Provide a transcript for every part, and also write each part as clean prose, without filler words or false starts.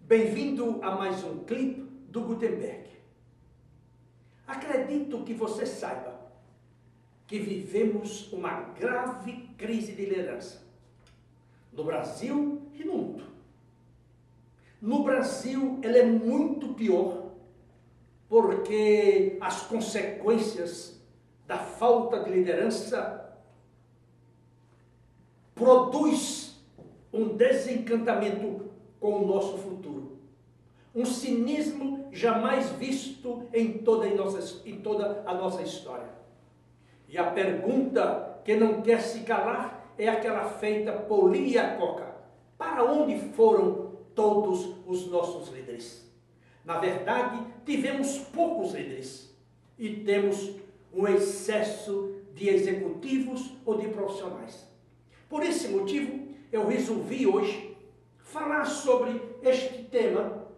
Bem-vindo a mais um clipe do Gutenberg. Acredito que você saiba que vivemos uma grave crise de liderança no Brasil e no mundo. No Brasil, ela é muito pior porque as consequências da falta de liderança produz um desencantamento com o nosso futuro. Um cinismo jamais visto em toda a nossa história. E a pergunta que não quer se calar é aquela feita por Lia Coca. Para onde foram todos os nossos líderes? Na verdade, tivemos poucos líderes e temos um excesso de executivos ou de profissionais. Por esse motivo, eu resolvi hoje falar sobre este tema.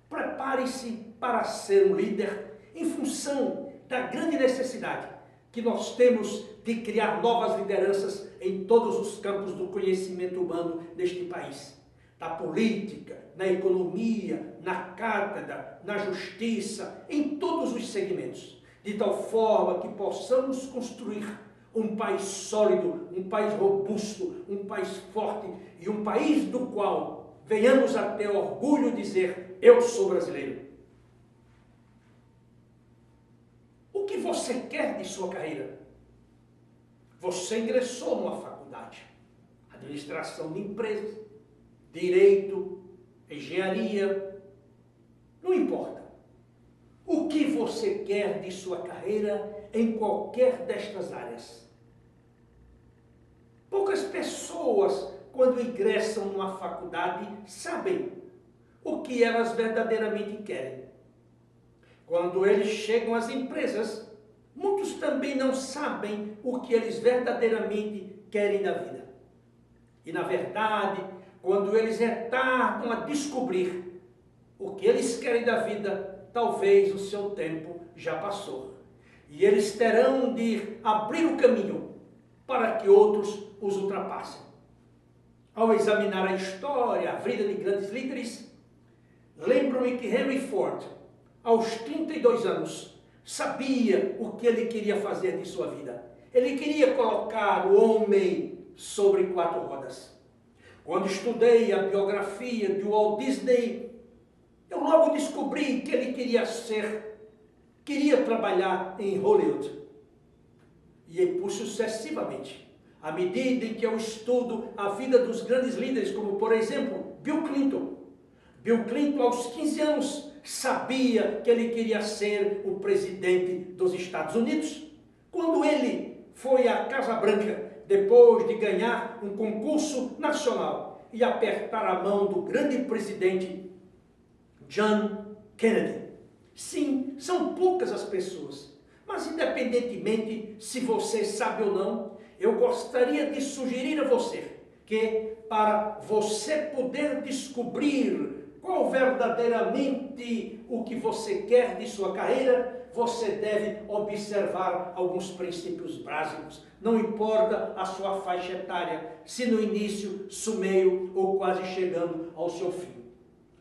Prepare-se para ser um líder em função da grande necessidade que nós temos de criar novas lideranças em todos os campos do conhecimento humano deste país. Na política, na economia, na cátedra, na justiça, em todos os segmentos. De tal forma que possamos construir um país sólido, um país robusto, um país forte e um país do qual venhamos a ter orgulho de dizer: eu sou brasileiro. O que você quer de sua carreira? Você ingressou numa faculdade, administração de empresas, direito, engenharia, não importa. O que você quer de sua carreira em qualquer destas áreas? Poucas pessoas, quando ingressam numa faculdade, sabem o que elas verdadeiramente querem. Quando eles chegam às empresas, muitos também não sabem o que eles verdadeiramente querem da vida. E na verdade, quando eles retardam a descobrir o que eles querem da vida, talvez o seu tempo já passou. E eles terão de abrir o caminho para que outros os ultrapassem. Ao examinar a história, a vida de grandes líderes, lembro-me que Henry Ford, aos 32 anos, sabia o que ele queria fazer de sua vida. Ele queria colocar o homem sobre 4 rodas. Quando estudei a biografia de Walt Disney, eu logo descobri que ele queria trabalhar em Hollywood. E sucessivamente, à medida em que eu estudo a vida dos grandes líderes, como por exemplo, Bill Clinton. Bill Clinton, aos 15 anos, sabia que ele queria ser o presidente dos Estados Unidos. Quando ele foi à Casa Branca, depois de ganhar um concurso nacional e apertar a mão do grande presidente John Kennedy. Sim, são poucas as pessoas, mas independentemente se você sabe ou não, eu gostaria de sugerir a você que, para você poder descobrir qual verdadeiramente o que você quer de sua carreira, você deve observar alguns princípios básicos. Não importa a sua faixa etária, se no início, no meio ou quase chegando ao seu fim.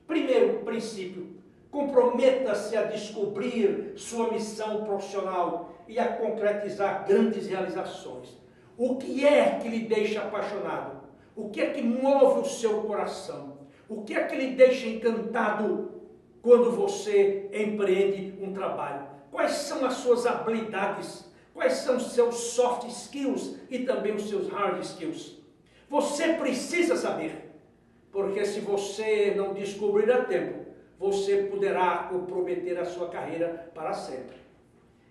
Primeiro princípio: comprometa-se a descobrir sua missão profissional e a concretizar grandes realizações. O que é que lhe deixa apaixonado? O que é que move o seu coração? O que é que lhe deixa encantado quando você empreende um trabalho? Quais são as suas habilidades? Quais são os seus soft skills e também os seus hard skills? Você precisa saber, porque se você não descobrir a tempo, você poderá comprometer a sua carreira para sempre.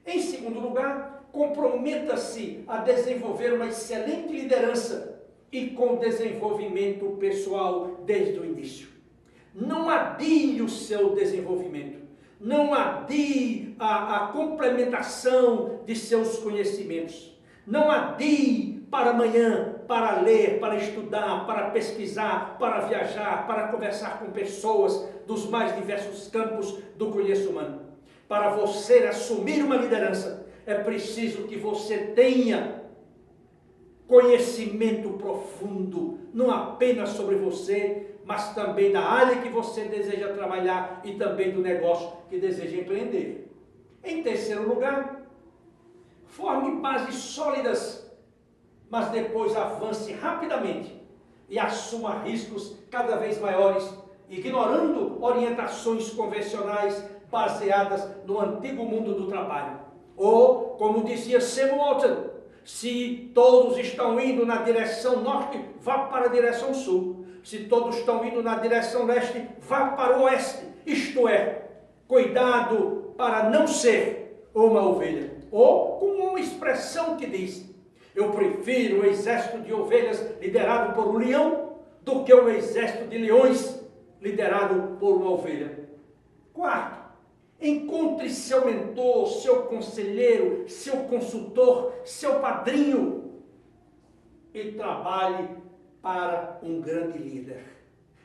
Em segundo lugar, comprometa-se a desenvolver uma excelente liderança e com desenvolvimento pessoal desde o início. Não adie o seu desenvolvimento, não adie a complementação de seus conhecimentos, não adie para amanhã, para ler, para estudar, para pesquisar, para viajar, para conversar com pessoas dos mais diversos campos do conhecimento humano. Para você assumir uma liderança, é preciso que você tenha conhecimento profundo, não apenas sobre você, mas também da área que você deseja trabalhar e também do negócio que deseja empreender. Em terceiro lugar, forme bases sólidas, mas depois avance rapidamente e assuma riscos cada vez maiores, ignorando orientações convencionais baseadas no antigo mundo do trabalho. Ou, como dizia Sam Walton, se todos estão indo na direção norte, vá para a direção sul. Se todos estão indo na direção leste, vá para o oeste. Isto é, cuidado para não ser uma ovelha. Ou com uma expressão que diz: eu prefiro o exército de ovelhas liderado por um leão do que o exército de leões liderado por uma ovelha. Quarto, encontre seu mentor, seu conselheiro, seu consultor, seu padrinho e trabalhe para um grande líder.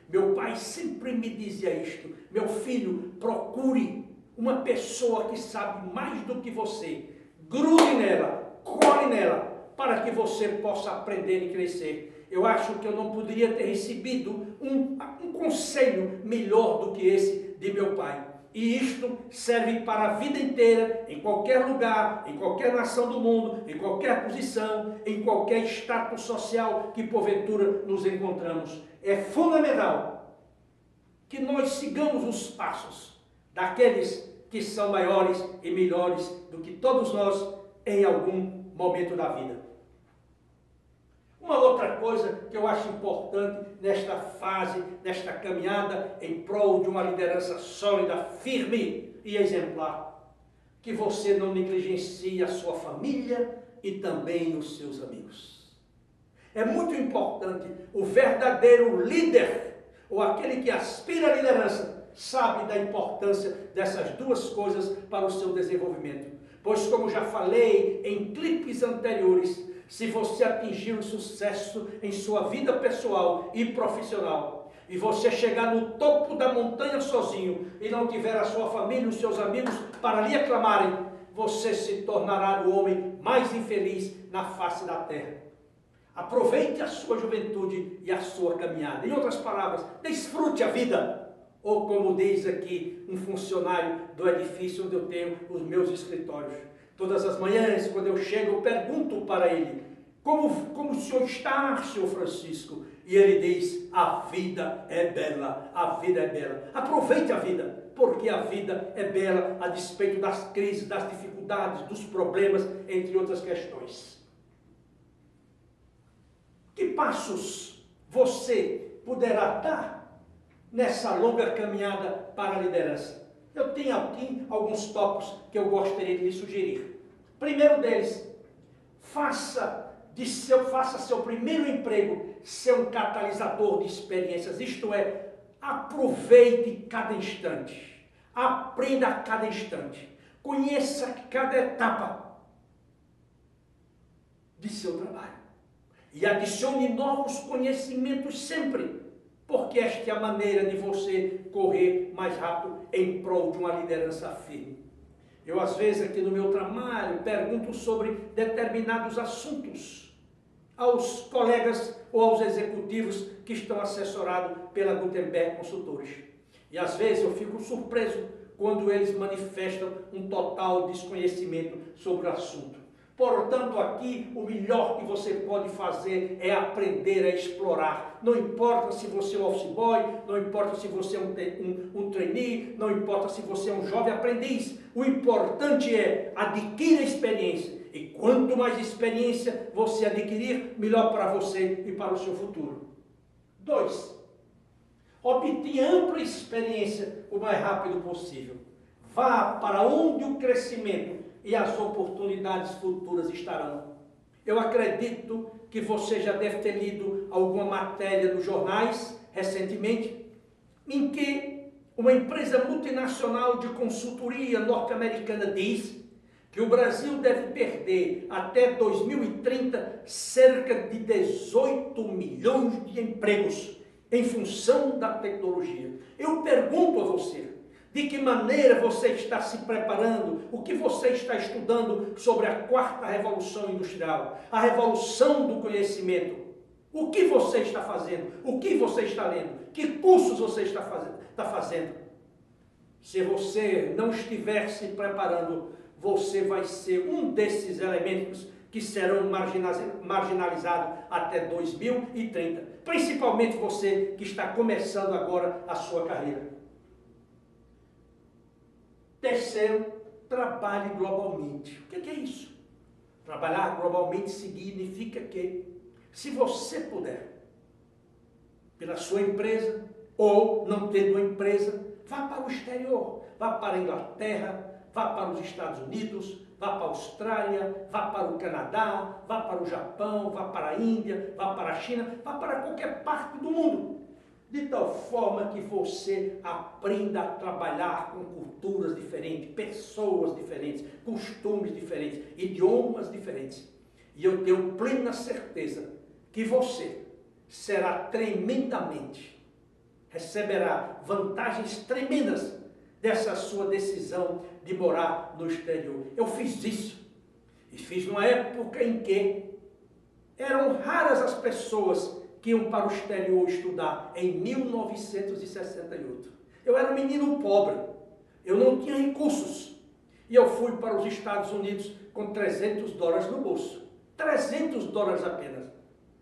Meu pai sempre me dizia isto: meu filho, procure uma pessoa que sabe mais do que você, grude nela, colhe nela, para que você possa aprender e crescer. Eu acho que eu não poderia ter recebido um conselho melhor do que esse de meu pai. E isto serve para a vida inteira, em qualquer lugar, em qualquer nação do mundo, em qualquer posição, em qualquer status social que porventura nos encontramos. É fundamental que nós sigamos os passos daqueles que são maiores e melhores do que todos nós em algum momento da vida. Uma outra coisa que eu acho importante nesta fase, nesta caminhada em prol de uma liderança sólida, firme e exemplar, que você não negligencie a sua família e também os seus amigos. É muito importante, o verdadeiro líder, ou aquele que aspira à liderança, sabe da importância dessas duas coisas para o seu desenvolvimento. Pois, como já falei em clipes anteriores, se você atingir o sucesso em sua vida pessoal e profissional, e você chegar no topo da montanha sozinho, e não tiver a sua família e os seus amigos para lhe aclamarem, você se tornará o homem mais infeliz na face da terra. Aproveite a sua juventude e a sua caminhada. Em outras palavras, desfrute a vida. Ou como diz aqui um funcionário do edifício onde eu tenho os meus escritórios. Todas as manhãs, quando eu chego, eu pergunto para ele: como o senhor está, senhor Francisco? E ele diz: a vida é bela, a vida é bela. Aproveite a vida, porque a vida é bela a despeito das crises, das dificuldades, dos problemas, entre outras questões. Que passos você poderá dar nessa longa caminhada para a liderança? Eu tenho aqui alguns tópicos que eu gostaria de lhe sugerir. Primeiro deles, faça seu primeiro emprego ser um catalisador de experiências, isto é, aproveite cada instante, aprenda a cada instante, conheça cada etapa de seu trabalho e adicione novos conhecimentos sempre, porque esta é a maneira de você correr mais rápido em prol de uma liderança firme. Eu, às vezes, aqui no meu trabalho, pergunto sobre determinados assuntos aos colegas ou aos executivos que estão assessorados pela Gutenberg Consultores. E, às vezes, eu fico surpreso quando eles manifestam um total desconhecimento sobre o assunto. Portanto, aqui o melhor que você pode fazer é aprender a explorar. Não importa se você é um office boy, não importa se você é um trainee, não importa se você é um jovem aprendiz. O importante é adquirir experiência. E quanto mais experiência você adquirir, melhor para você e para o seu futuro. 2. Obtenha ampla experiência o mais rápido possível. Vá para onde o crescimento e as oportunidades futuras estarão. Eu acredito que você já deve ter lido alguma matéria nos jornais recentemente, em que uma empresa multinacional de consultoria norte-americana diz que o Brasil deve perder até 2030 cerca de 18 milhões de empregos em função da tecnologia. Eu pergunto a você, de que maneira você está se preparando? O que você está estudando sobre a quarta revolução industrial? A revolução do conhecimento. O que você está fazendo? O que você está lendo? Que cursos você está fazendo? Se você não estiver se preparando, você vai ser um desses elementos que serão marginalizados até 2030. Principalmente você que está começando agora a sua carreira. Terceiro, trabalhe globalmente. O que é isso? Trabalhar globalmente significa que, se você puder, pela sua empresa, ou não tendo uma empresa, vá para o exterior, vá para a Inglaterra, vá para os Estados Unidos, vá para a Austrália, vá para o Canadá, vá para o Japão, vá para a Índia, vá para a China, vá para qualquer parte do mundo. De tal forma que você aprenda a trabalhar com culturas diferentes, pessoas diferentes, costumes diferentes, idiomas diferentes. E eu tenho plena certeza que você será tremendamente, receberá vantagens tremendas dessa sua decisão de morar no exterior. Eu fiz isso. E fiz numa época em que eram raras as pessoas que iam para o exterior estudar, em 1968. Eu era um menino pobre, eu não tinha recursos. E eu fui para os Estados Unidos com $300 no bolso. $300 apenas.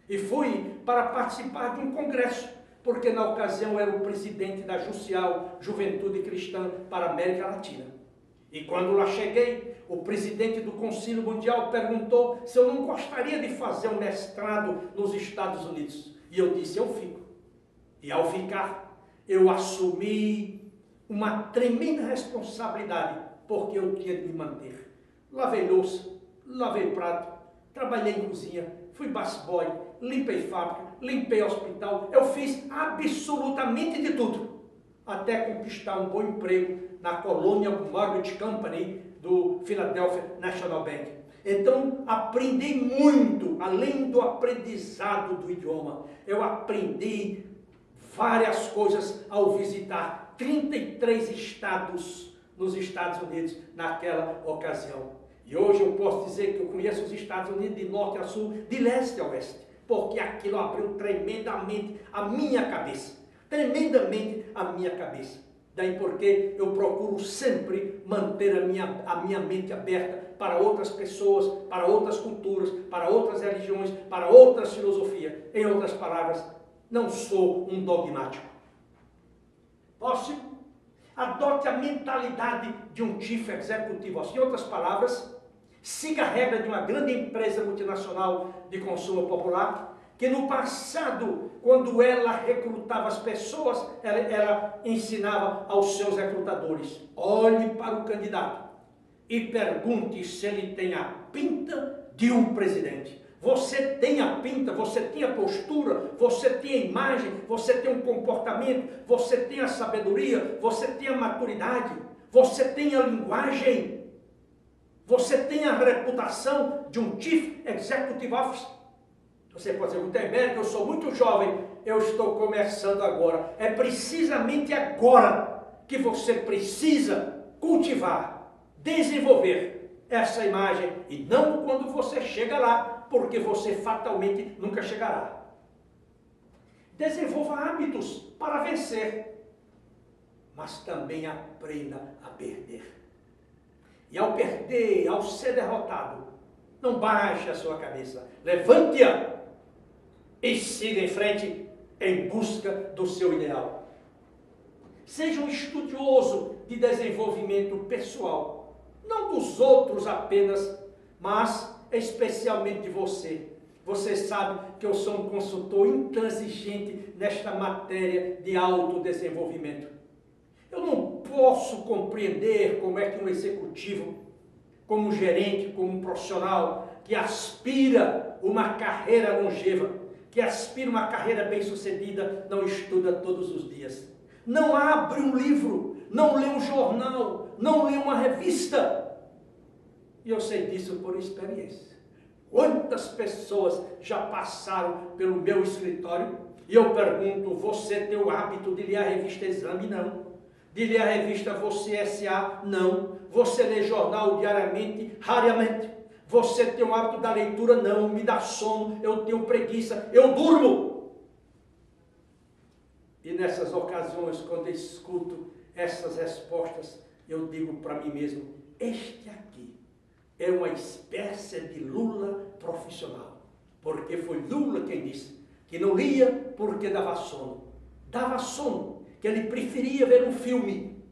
E fui para participar de um congresso, porque na ocasião eu era o presidente da JUCIAL, Juventude Cristã para a América Latina. E quando lá cheguei, o presidente do Conselho Mundial perguntou se eu não gostaria de fazer um mestrado nos Estados Unidos. E eu disse, eu fico. E ao ficar, eu assumi uma tremenda responsabilidade, porque eu tinha de me manter. Lavei louça, lavei prato, trabalhei em cozinha, fui busboy, limpei fábrica, limpei hospital. Eu fiz absolutamente de tudo, até conquistar um bom emprego na Colonial Mortgage Company do Philadelphia National Bank. Então, aprendi muito, além do aprendizado do idioma. Eu aprendi várias coisas ao visitar 33 estados nos Estados Unidos naquela ocasião. E hoje eu posso dizer que eu conheço os Estados Unidos de norte a sul, de leste a oeste, porque aquilo abriu tremendamente a minha cabeça. Tremendamente a minha cabeça. Daí porque eu procuro sempre manter a minha mente aberta para outras pessoas, para outras culturas, para outras religiões, para outras filosofias. Em outras palavras, não sou um dogmático. Próximo, adote a mentalidade de um chief executivo. Em outras palavras, siga a regra de uma grande empresa multinacional de consumo popular, que no passado, quando ela recrutava as pessoas, ela ensinava aos seus recrutadores: olhe para o candidato e pergunte se ele tem a pinta de um presidente. Você tem a pinta, você tem a postura, você tem a imagem, você tem um comportamento, você tem a sabedoria, você tem a maturidade, você tem a linguagem, você tem a reputação de um Chief Executive Officer. Você pode dizer, Gutenberg, eu sou muito jovem, eu estou começando agora. É precisamente agora que você precisa cultivar, desenvolver essa imagem, e não quando você chega lá, porque você fatalmente nunca chegará. Desenvolva hábitos para vencer, mas também aprenda a perder. E ao perder, ao ser derrotado, não baixe a sua cabeça, levante-a e siga em frente em busca do seu ideal. Seja um estudioso de desenvolvimento pessoal, não dos outros apenas, mas especialmente de você. Você sabe que eu sou um consultor intransigente nesta matéria de autodesenvolvimento. Eu não posso compreender como é que um executivo, como um gerente, como um profissional que aspira uma carreira longeva, que aspira uma carreira bem-sucedida, não estuda todos os dias. Não abre um livro, não lê um jornal, não lê uma revista. E eu sei disso por experiência. Quantas pessoas já passaram pelo meu escritório e eu pergunto, você tem o hábito de ler a revista Exame? Não. De ler a revista Você S.A.? Não. Você lê jornal diariamente? Raramente. Você tem o hábito da leitura? Não, me dá sono, eu tenho preguiça, eu durmo. E nessas ocasiões, quando eu escuto essas respostas, eu digo para mim mesmo, este aqui é uma espécie de Lula profissional. Porque foi Lula quem disse que não lia porque dava sono. Dava sono, que ele preferia ver um filme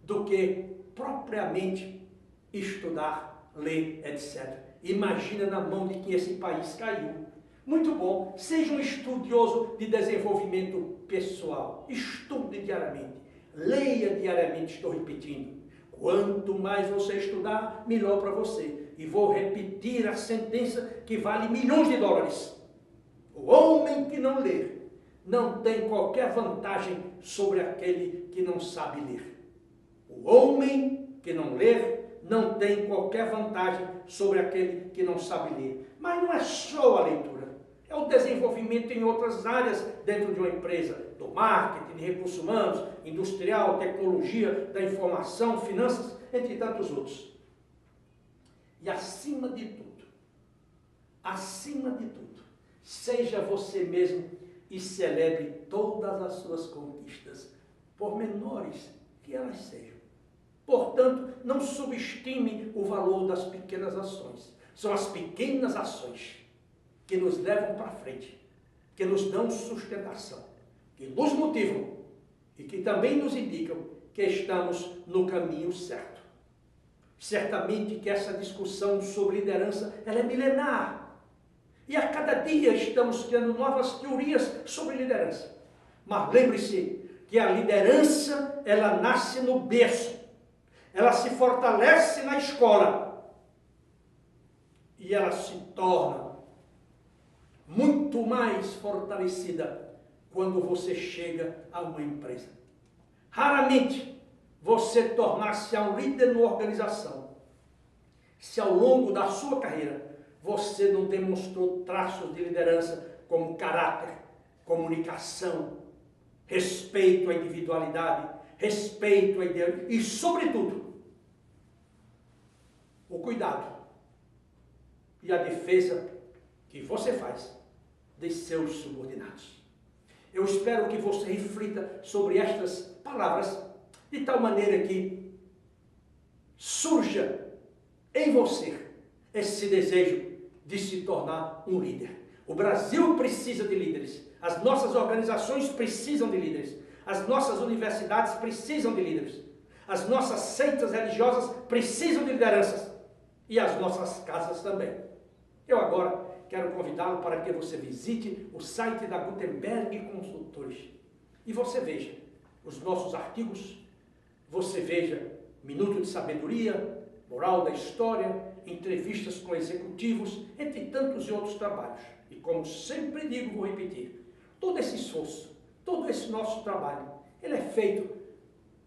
do que propriamente estudar, ler, etc. Imagina na mão de quem esse país caiu. Muito bom, seja um estudioso de desenvolvimento pessoal. Estude diariamente, leia diariamente, estou repetindo. Quanto mais você estudar, melhor para você. E vou repetir a sentença que vale milhões de dólares. O homem que não lê não tem qualquer vantagem sobre aquele que não sabe ler. O homem que não lê não tem qualquer vantagem sobre aquele que não sabe ler. Mas não é só a leitura, é o desenvolvimento em outras áreas dentro de uma empresa, do marketing, de recursos humanos, industrial, tecnologia, da informação, finanças, entre tantos outros. E acima de tudo, seja você mesmo e celebre todas as suas conquistas, por menores que elas sejam. Portanto, não subestime o valor das pequenas ações. São as pequenas ações que nos levam para frente, que nos dão sustentação, que nos motivam e que também nos indicam que estamos no caminho certo. Certamente que essa discussão sobre liderança ela é milenar. E a cada dia estamos criando novas teorias sobre liderança. Mas lembre-se que a liderança ela nasce no berço. Ela se fortalece na escola e ela se torna muito mais fortalecida quando você chega a uma empresa. Raramente você tornar-se um líder numa organização se ao longo da sua carreira você não demonstrou traços de liderança como caráter, comunicação, respeito à individualidade, respeito à ideia e, sobretudo, o cuidado e a defesa que você faz de seus subordinados. Eu espero que você reflita sobre estas palavras de tal maneira que surja em você esse desejo de se tornar um líder. O Brasil precisa de líderes, as nossas organizações precisam de líderes, as nossas universidades precisam de líderes, as nossas seitas religiosas precisam de lideranças e as nossas casas também. Eu agora quero convidá-lo para que você visite o site da Gutenberg Consultores e você veja os nossos artigos, você veja Minuto de Sabedoria, Moral da História, entrevistas com executivos, entre tantos e outros trabalhos. E como sempre digo, vou repetir, todo esse esforço, todo esse nosso trabalho, ele é feito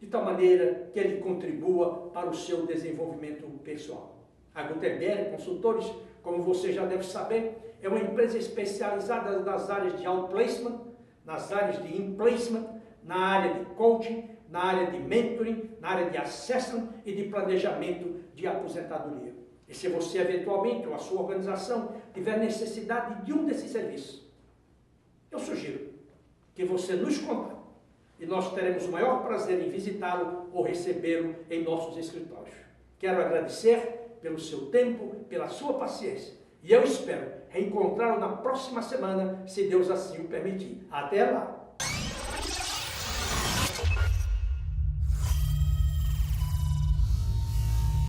de tal maneira que ele contribua para o seu desenvolvimento pessoal. A Gutenberg Consultores, como você já deve saber, é uma empresa especializada nas áreas de outplacement, nas áreas de inplacement, na área de coaching, na área de mentoring, na área de assessment e de planejamento de aposentadoria. E se você eventualmente ou a sua organização tiver necessidade de um desses serviços, eu sugiro que você nos contate e nós teremos o maior prazer em visitá-lo ou recebê-lo em nossos escritórios. Quero agradecer pelo seu tempo, pela sua paciência e eu espero reencontrá-lo na próxima semana, se Deus assim o permitir. Até lá!